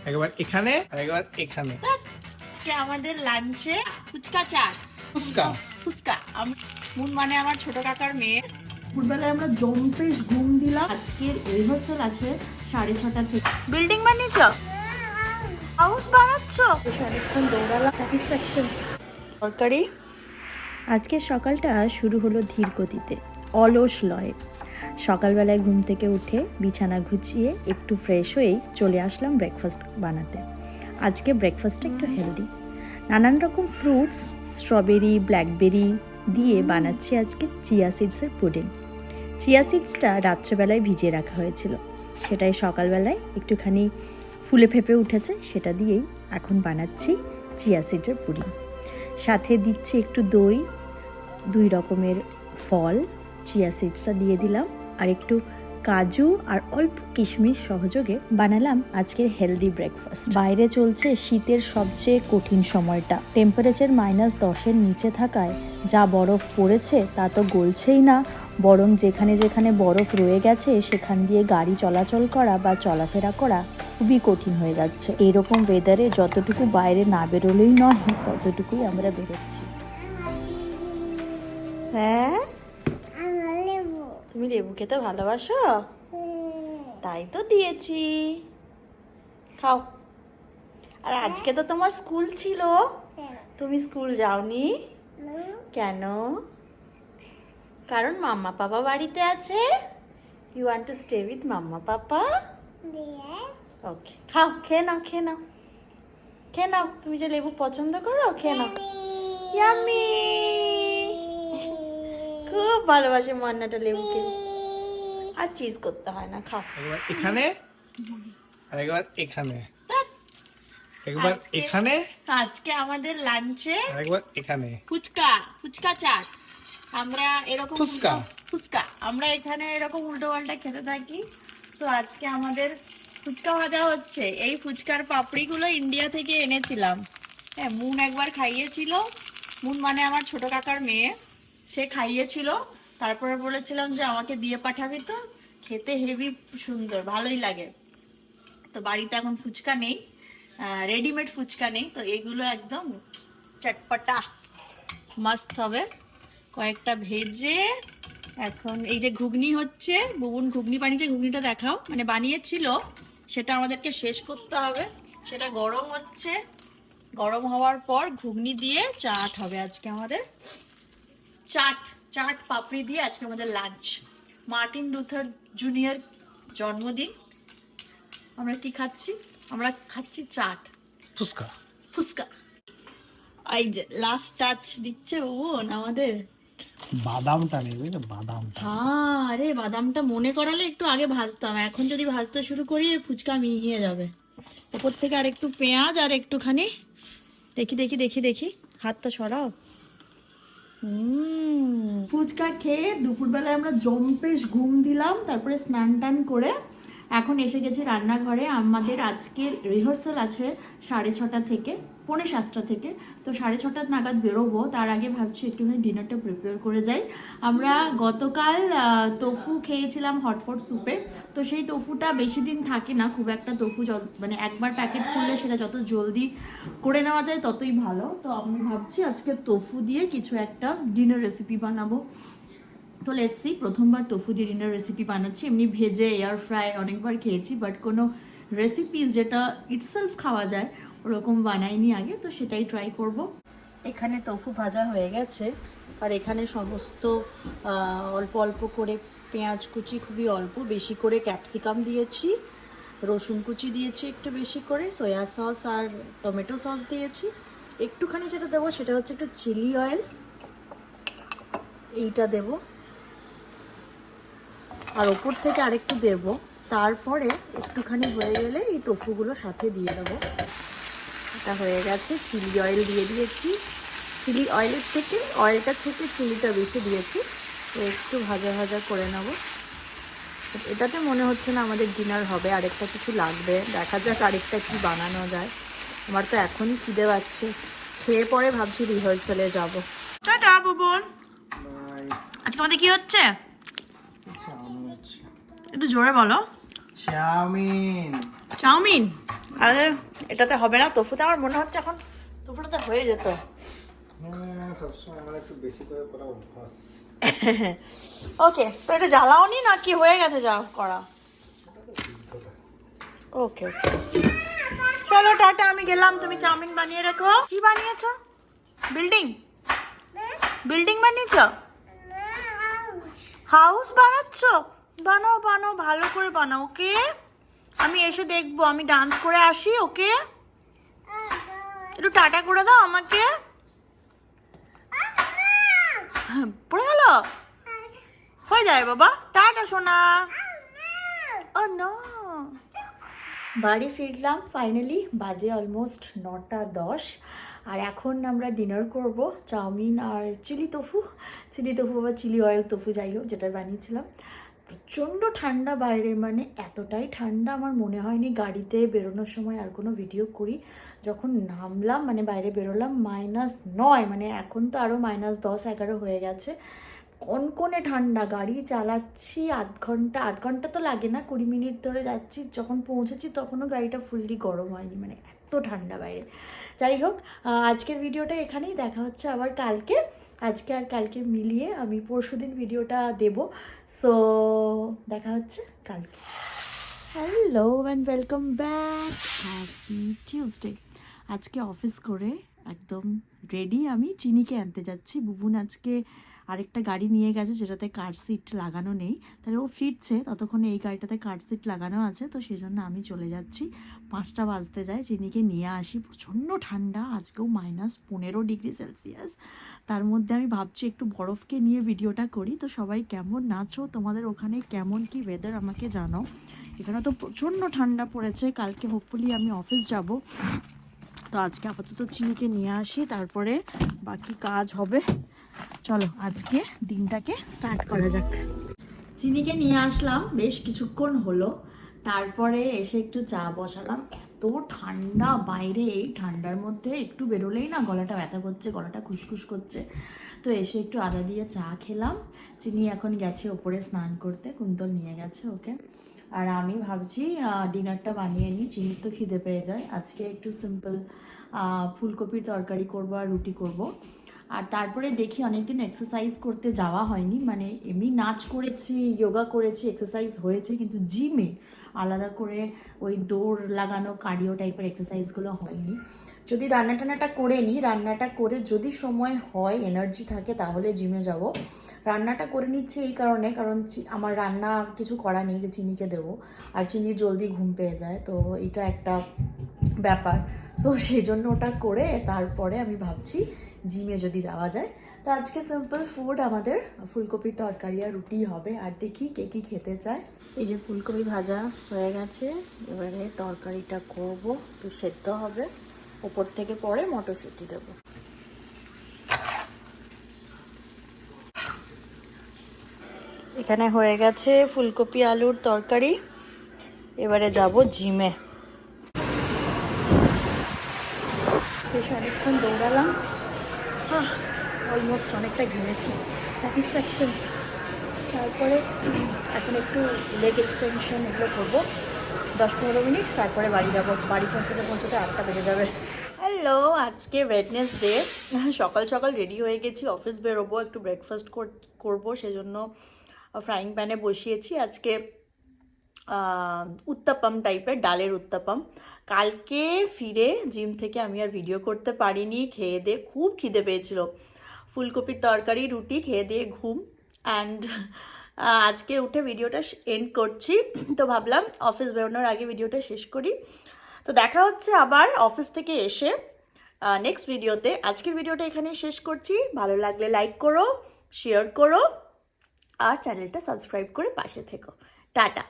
একবার এখানে আর একবার এখানে। আজকে আমাদের লাঞ্চে ফুচকা চাট। ফুচকা ফুচকা মুন মানে আমার ছোট কাকার মেয়ে। দুপুরবেলায় আমরা জম্পেশ ঘুম দিলাম। আজকের রিহার্সাল আছে 6:30 থেকে। বিল্ডিং বানিয়েছ, হাউস বানাচ্ছ, অনেকক্ষণ দৌড়ালাম, স্যাটিসফ্যাকশন। তরকারি। আজকে সকালটা শুরু হলো ধীর গতিতে, অলস লয়ে। সকালবেলায় ঘুম থেকে উঠে বিছানা গুছিয়ে একটু ফ্রেশ হয়েই চলে আসলাম ব্রেকফাস্ট বানাতে। আজকে ব্রেকফাস্টটা একটু হেলদি, নানান রকম ফ্রুটস, স্ট্রবেরি, ব্ল্যাকবেরি দিয়ে বানাচ্ছি আজকে চিয়া সিডসের পুডিং। চিয়া সিডসটা রাত্রেবেলায় ভিজিয়ে রাখা হয়েছিল, সেটাই সকালবেলায় একটুখানি ফুলে ফেপে উঠেছে, সেটা দিয়েই এখন বানাচ্ছি চিয়া সিডসের পুডিং। সাথে দিচ্ছি একটু দই, 2 রকমের ফল, চিয়া সিডসটা দিয়ে দিলাম, আর একটু কাজু আর অল্প কিশমিশ সহযোগে বানালাম আজকের হেলদি ব্রেকফাস্ট। বাইরে চলছে শীতের সবচেয়ে কঠিন সময়টা। টেম্পারেচার -10-এর নিচে থাকায় যা বরফ পড়েছে তা তো গলছেই না, বরং যেখানে যেখানে বরফ রয়ে গেছে সেখান দিয়ে গাড়ি চলাচল করা বা চলাফেরা করা খুবই কঠিন হয়ে যাচ্ছে। এরকম ওয়েদারে যতটুকু বাইরে না বেরোলেই নয়, ততটুকুই আমরা বেরোচ্ছি। হ্যাঁ, তুমি লেবু খেতে ভালোবাসো, তাই তো দিয়েছি, খাও। আর আজকে তো তোমার স্কুল ছিল, তুমি স্কুল যাওনি কেন? কারণ মাম্মা পাপা বাড়িতে আছে। You want to stay with mamma papa? Okay, খাও, খেয়ে নাও, খেয়ে নাও, খেয়ে নাও। তুমি যে লেবু পছন্দ করো, খেয়ে নাও। ইয়াম্মি, খুব ভালোবাসে মান্নাটা লেবুকে, আর চিজ করতে হয় না। খাও। একবার এখানে আর একবার এখানে, একবার এখানে আজকে আমাদের লাঞ্চে আর একবার এখানে। ফুচকা, ফুচকা চাট। আমরা এরকম ফুচকা। ফুচকা আমরা এখানে এরকম উল্টো পাল্টা খেতে থাকি। সো আজকে আমাদের ফুচকা ভাজা হচ্ছে। এই ফুচকার পাপড়িগুলো ইন্ডিয়া থেকে এনেছিলাম। হ্যাঁ, মুন একবার খাইয়েছিল। মুন মানে আমার ছোট কাকার মেয়ে, সে খাইয়েছিল। তারপরে বলেছিলাম যে আমাকে দিয়ে পাঠাবি, তো খেতে হেভি সুন্দর, ভালোই লাগে। তো বাড়িতে এখন ফুচকা নেই, রেডিমেড ফুচকা নেই, তো এগুলো একদম চটপটা মস্ত হবে। কয়েকটা ভেজে এখন এই যে ঘুগনি হচ্ছে, বুবুন ঘুগনি বানিয়েছে, ঘুগনিটা দেখাও। মানে বানিয়েছিল, সেটা আমাদেরকে শেষ করতে হবে। সেটা গরম হচ্ছে, গরম হওয়ার পর ঘুগনি দিয়ে চাট হবে আজকে আমাদের। চাট চাট পাপড়ি দিয়ে আজকে আমাদের লাঞ্চ। মার্টিন লুথার জুনিয়র জন্মদিন। আমরা কি খাচ্ছি? আমরা খাচ্ছি চাট, ফুচকা। ফুচকা। এই যে লাস্ট টাচ দিচ্ছে বোন আমাদের। বাদামটা নেই, বুঝলে, বাদামটা। হ্যাঁ, আরে বাদামটা মনে করালে একটু আগে ভাজতাম। এখন যদি ভাজতে শুরু করি ফুচকা মিহিয়ে যাবে। উপর থেকে আর একটু পেঁয়াজ আর একটুখানি, দেখি দেখি দেখি দেখি, হাতটা সরাও। ফুচকা খেয়ে দুপুরবেলায় আমরা জম্পেশ ঘুম দিলাম, তারপরে স্নান টান করে এখন এসে গেছি রান্নাঘরে। আমাদের আজকের রিহার্সাল আছে 6:30 থেকে 6:45 থেকে, তো 6:30 নাগাদ বেরোবো। তার আগে ভাবছি একটুখানি ডিনারটা প্রিপেয়ার করে যাই। আমরা গতকাল তোফু খেয়েছিলাম হটপট স্যুপে, তো সেই তোফুটা বেশি দিন থাকে না খুব একটা। তোফু মানে একবার প্যাকেট খুললে সেটা যত জলদি করে নেওয়া যায় ততই ভালো। তো আমি ভাবছি আজকে তোফু দিয়ে কিছু একটা ডিনার রেসিপি বানাবো। তো লেটস সি, প্রথমবার তোফু দিয়ে ডিনার রেসিপি বানাচ্ছি। এমনি ভেজে এয়ার ফ্রাই অনেকবার খেয়েছি, বাট কোনো রেসিপিস যেটা ইটসেলফ খাওয়া যায় ওরকম বানাইনি আগে, তো সেটাই ট্রাই করব। এখানে তোফু ভাজা হয়ে গেছে, আর এখানে সমস্ত অল্প অল্প করে পেঁয়াজ কুচি, খুবই অল্প, বেশি করে ক্যাপসিকাম দিয়েছি, রসুন কুচি দিয়েছি একটু বেশি করে, সয়া সস আর টমেটো সস দিয়েছি। একটুখানি যেটা দেবো সেটা হচ্ছে একটু চিলি অয়েল, এইটা দেবো, আর ওপর থেকে আরেকটু দেব। তারপরে একটুখানি হয়ে গেলে এই তোফুগুলো সাথে দিয়ে দেবো। এটা হয়ে গেছে। চিলি অয়েল দিয়ে দিয়েছি, চিলি অয়েলের থেকে অয়েলটা থেকে চিলিটা বেশি দিয়েছি। তো একটু ভাজা ভাজা করে নেব। এটাতে মনে হচ্ছে না আমাদের ডিনার হবে, আরেকটা কিছু লাগবে, দেখা যাক আরেকটা কি বানানো যায়। আমার তো এখনই খিদে পাচ্ছে, খেয়ে পরে ভাবছি রিহার্সালে যাব। টাটা বুবুন। আজকে আমাদের কি হচ্ছে একটু জোরে বলো। চাউমিন। চাউমিন? আরে এটাতে হবে না, তোফুতে আমার মনে হচ্ছে এখন তোফুটাতে হয়ে যেত। সবসময় আমার একটু বেশি করে করা অভ্যাস। ওকে, তো এটা জ্বালাওনি নাকি হয়ে গেছে যা করা? ওকে ওকে, চলো টাটা, আমি গেলাম, তুমি চাউমিন বানিয়ে রেখো। কি বানিয়েছো? বিল্ডিং? বিল্ডিং বানিয়েছো? হাউস বানাচ্ছো? বানাও বানাও, ভালো করে বানাও। ওকে, আমি এসে দেখবো, আমি ডান্স করে আসি। ওকে, একটু টাটা করে দাও আমাকে। পড়ে গেল, হয়ে যায় বাবা, টাটা সোনা। ও নো, বাড়ি ফিরলাম ফাইনালি, বাজে অলমোস্ট 9:10। আর এখন আমরা ডিনার করব চাউমিন আর চিলি তোফু বা চিলি অয়েল তোফু, যাই হোক যেটা বানিয়েছিলাম। প্রচণ্ড ঠান্ডা বাইরে, মানে এতটাই ঠান্ডা আমার মনে হয়নি গাড়িতে বেরোনোর সময় আর কোনো ভিডিও করি। যখন নামলাম মানে বাইরে বেরোলাম -9, মানে এখন তো আরও -10-11 হয়ে গেছে। কনকনে ঠান্ডা, গাড়ি চালাচ্ছি আধ ঘন্টা তো লাগে না, 20 মিনিট ধরে যাচ্ছি। যখন পৌঁছেছি তখনও গাড়িটা ফুললি গরম হয়নি, মানে এত ঠান্ডা বাইরে। যাই হোক, আজকের ভিডিওটা এখানেই, দেখা হচ্ছে আবার কালকে। আজকে আর কালকে মিলিয়ে আমি পরশুদিন ভিডিওটা দেব। সো দেখা হচ্ছে কালকে। Hello and welcome back, happy Tuesday. আজকে অফিস করে একদম রেডি, আমি চিনিকে আনতে যাচ্ছি। বুবুন আজকে আরেকটা গাড়ি নিয়ে গেছে যেটাতে কার সিট লাগানো নেই, তাহলে ও ফিরছে, ততক্ষণে এই গাড়িটাতে কার সিট লাগানো আছে। তো সেই জন্য আমি চলে যাচ্ছি, 5টা বাজতে যায়, চিনিকে নিয়ে আসি। প্রচণ্ড ঠান্ডা, আজকেও -15 ডিগ্রি সেলসিয়াস। তার মধ্যে আমি ভাবছি একটু বরফকে নিয়ে ভিডিওটা করি। তো সবাই কেমন আছো, তোমাদের ওখানে কেমন কি ওয়েদার আমাকে জানাও। এখানে তো প্রচণ্ড ঠান্ডা পড়েছে, কালকে হোপফুলি আমি অফিস যাব। তো আজকে আপাতত চিনিকে নিয়ে আসি, তারপরে বাকি কাজ হবে। চলো আজকে দিনটাকে স্টার্ট করা যাক। চিনিকে নিয়ে আসলাম, বেশ কিছুক্ষণ হলো, তারপরে এসে একটু চা বসালাম। এত ঠান্ডা বাইরে, এই ঠান্ডার মধ্যে একটু বেরোলেই না গলাটা ব্যথা করছে, গলাটা খুসখুস করছে। তো এসে একটু আদা দিয়ে চা খেলাম। চিনি এখন গেছে ওপরে স্নান করতে, কুন্তল নিয়ে গেছে ওকে। আর আমি ভাবছি ডিনারটা বানিয়ে নিই, চিনির তো খিদে পেয়ে যায়। আজকে একটু সিম্পল ফুলকপির তরকারি করব আর রুটি করব। আর তারপরে দেখি, অনেকদিন এক্সারসাইজ করতে যাওয়া হয়নি, মানে এমনি নাচ করেছি, যোগা করেছি, এক্সারসাইজ হয়েছে, কিন্তু জিমে আলাদা করে ওই দৌড় লাগানো কার্ডিও টাইপের এক্সারসাইজগুলো হয়নি। যদি রান্নাটা করে নিই, রান্নাটা করে যদি সময় হয়, এনার্জি থাকে, তাহলে জিমে যাব। রান্নাটা করে নিচ্ছি এই কারণে, কারণ আমার রান্না কিছু করা নেই যে চিনিকে দেবো, আর চিনির জলদি ঘুম পেয়ে যায়, তো এটা একটা ব্যাপার। সো সেই জন্য ওটা করে তারপরে আমি ভাবছি জিমে যদি যাওয়া যায়। তো আজকে সিম্পল ফুড আমাদের ফুলকপির তরকারি আর রুটি হবে। আর দেখি কে কী খেতে চায়। এই যে ফুলকপি ভাজা হয়ে গেছে, এবারে তরকারিটা করব, একটু সেদ্ধ হবে, ওপর থেকে পরে মটরশুঁটি দেবো। এখানে হয়ে গেছে ফুলকপি আলুর তরকারি, এবারে যাব জিমে। বেশ অনেকক্ষণ দৌড়ালাম, অলমোস্ট অনেকটা ঘেমেছি, স্যাটিসফ্যাকশন। তারপরে এখন একটু লেগ এক্সটেনশন এগুলো করবো, 10-15 মিনিট, তারপরে বাড়ি যাবো। বাড়ি পৌঁছতে 8টা বেজে যাবে। হ্যালো, আজকে ওয়েডনেসডে, সকাল সকাল রেডি হয়ে গেছি, অফিস বেরোবো, একটু ব্রেকফাস্ট করবো, সেজন্য ফ্রাইং প্যানে বসিয়েছি আজকে উত্তাপাম টাইপের, ডালের উত্তাপাম। কালকে ফিরে জিম থেকে আমি আর ভিডিও করতে পারিনি, খেয়ে দিয়ে খুব খিদে পেয়েছিল, ফুলকপির তরকারি রুটি খেয়ে দিয়ে ঘুম। অ্যান্ড আজকে উঠে ভিডিওটা এন্ড করছি। তো ভাবলাম অফিস বেরোনোর আগে ভিডিওটা শেষ করি। তো দেখা হচ্ছে আবার অফিস থেকে এসে নেক্সট ভিডিওতে। আজকের ভিডিওটা এখানেই শেষ করছি। ভালো লাগলে লাইক করো, শেয়ার করো, আর চ্যানেলটা সাবস্ক্রাইব করে পাশে থেকো। টাটা।